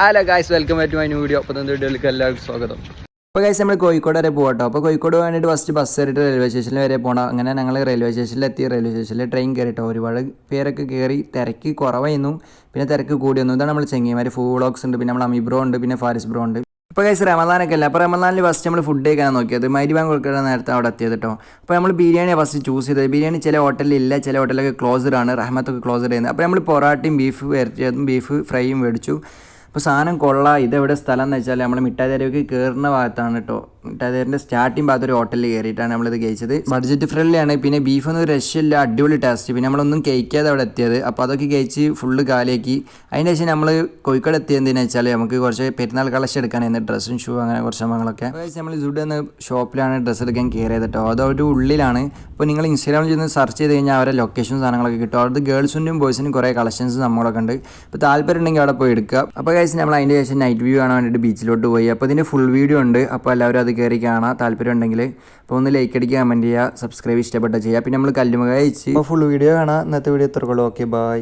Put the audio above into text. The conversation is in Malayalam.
Hello guys, welcome back to my new video. അപ്പോൾ വീഡിയോയിലേക്ക് എല്ലാവർക്കും സ്വാഗതം. അപ്പോൾ ഗായ്സ് നമ്മൾ കോഴിക്കോട് വരെ പോകട്ടോ. അപ്പോൾ കോഴിക്കോട് വേണ്ടിയിട്ട് ഫസ്റ്റ് ബസ് കയറിയിട്ട് റെയിൽവേ സ്റ്റേഷനിൽ വരെ പോകണം. അങ്ങനെ ഞങ്ങൾ റെയിൽവേ സ്റ്റേഷനിലെത്തി. റെയിൽവേ സ്റ്റേഷനിൽ ട്രെയിൻ കയറിയിട്ടോ. ഒരുപാട് പേരൊക്കെ കയറി. തിരക്ക് കുറവായിരുന്നു, പിന്നെ തിരക്ക് കൂടി വന്നു. ഇതാണ് നമ്മൾ ചെങ്ങൈമാർ ഫുഡ് വ്ളോഗ്സ് ഉണ്ട്, പിന്നെ നമ്മൾ അമിബ്രോ ഉണ്ട്, പിന്നെ ഫാരിസ് ബ്രോ ഉണ്ട്. ഇപ്പോൾ ഗൈസ് റമദാനൊക്കെ അല്ല. അപ്പോൾ റമദാനിൽ ഫസ്റ്റ് നമ്മൾ ഫുഡ് കഴിക്കാൻ നോക്കിയത് മഗ്‌രിബ് കൊടുക്കുന്ന നേരത്തെ അവിടെ എത്തിയത് കേട്ടോ. അപ്പോൾ നമ്മൾ ബിരിയാണിയാണ് ഫസ്റ്റ് ചൂസ് ചെയ്തത്. ബിരിയാണി ചില ഹോട്ടലിൽ ഇല്ല, ചില ഹോട്ടലൊക്കെ ക്ലോസ്ഡ് ആണ്. റഹ്മത്തൊക്കെ ക്ലോസ്ഡ് ചെയ്യുന്നത്. അപ്പോൾ നമ്മൾ പൊറാട്ടയും ബീഫ് വരട്ടിയതും ബീഫ് ഫ്രൈയും മേടിച്ചു. അപ്പോൾ സാധനം കൊള്ളാം. ഇതെവിടെ സ്ഥലം എന്ന് വെച്ചാൽ നമ്മൾ മിഠായി തെരുവിലേക്ക് കയറുന്ന ഭാഗത്താണ് കേട്ടോ. മിഠായി തെരുവിൻ്റെ സ്റ്റാർട്ടിങ് ഭാഗത്ത് ഒരു ഹോട്ടലിൽ കയറിയിട്ടാണ് നമ്മളിത് കഴിച്ചത്. ബഡ്ജറ്റ് ഫ്രണ്ട്ലി ആണ്. പിന്നെ ബീഫൊന്നും ഒരു രക്ഷയില്ല, അടിപൊളി ടേസ്റ്റ്. പിന്നെ നമ്മളൊന്നും കഴിക്കാതെ അവിടെ എത്തിയത്. അപ്പോൾ അതൊക്കെ കഴിച്ച് ഫുള്ള് കാലിയാക്കി. അതിന് ശേഷം നമ്മൾ കോഴിക്കോട് എത്തിയതെന്തിനാ വെച്ചാൽ നമുക്ക് കുറച്ച് പെരുന്നാൾ കളക്ഷൻ എടുക്കാനായിരുന്നു. ഡ്രസ്സും ഷൂ അങ്ങനെ കുറച്ച് സംഭവങ്ങളൊക്കെ. നമ്മൾ സുഡ് എന്ന ഷോപ്പിലാണ് ഡ്രസ്സ് എടുക്കാൻ കയറിയത് കേട്ടോ. അതൊരു ഉള്ളിലാണ്. അപ്പോൾ നിങ്ങൾ ഇൻസ്റ്റാഗ്രാമിൽ ചെന്ന് സെർച്ച് ചെയ്ത് കഴിഞ്ഞാൽ അവരെ ലൊക്കേഷനും സാധനങ്ങളൊക്കെ കിട്ടും. അവിടുത്തെ ഗേൾസിൻ്റെയും ബോയ്സിനും കുറേ കളക്ഷൻസ് നമ്മളൊക്കെ ഉണ്ട്. അപ്പോൾ താല്പര്യം ഉണ്ടെങ്കിൽ അവിടെ പോയി എടുക്കുക. അപ്പോൾ നമ്മൾ അതിൻ്റെ ശേഷം നൈറ്റ് വ്യൂ കാണാൻ വേണ്ടിയിട്ട് ബീച്ചിലോട്ട് പോയി. അപ്പോൾ ഇതിൻ്റെ ഫുൾ വീഡിയോ ഉണ്ട്. അപ്പോൾ എല്ലാവരും അത് കയറി കാണാം താല്പര്യം ഉണ്ടെങ്കിൽ. അപ്പോൾ ഒന്ന് ലൈക്ക് അടിക്കുക, കമൻറ്റ് ചെയ്യുക, സബ്സ്ക്രൈബ് ഇഷ്ടപ്പെട്ട ചെയ്യുക. പിന്നെ നമ്മൾ കല്ലുമ കഴിച്ച് ഫുൾ വീഡിയോ കാണാം. ഇന്നത്തെ വീഡിയോ എത്രക്കുള്ളൂ. Okay, by.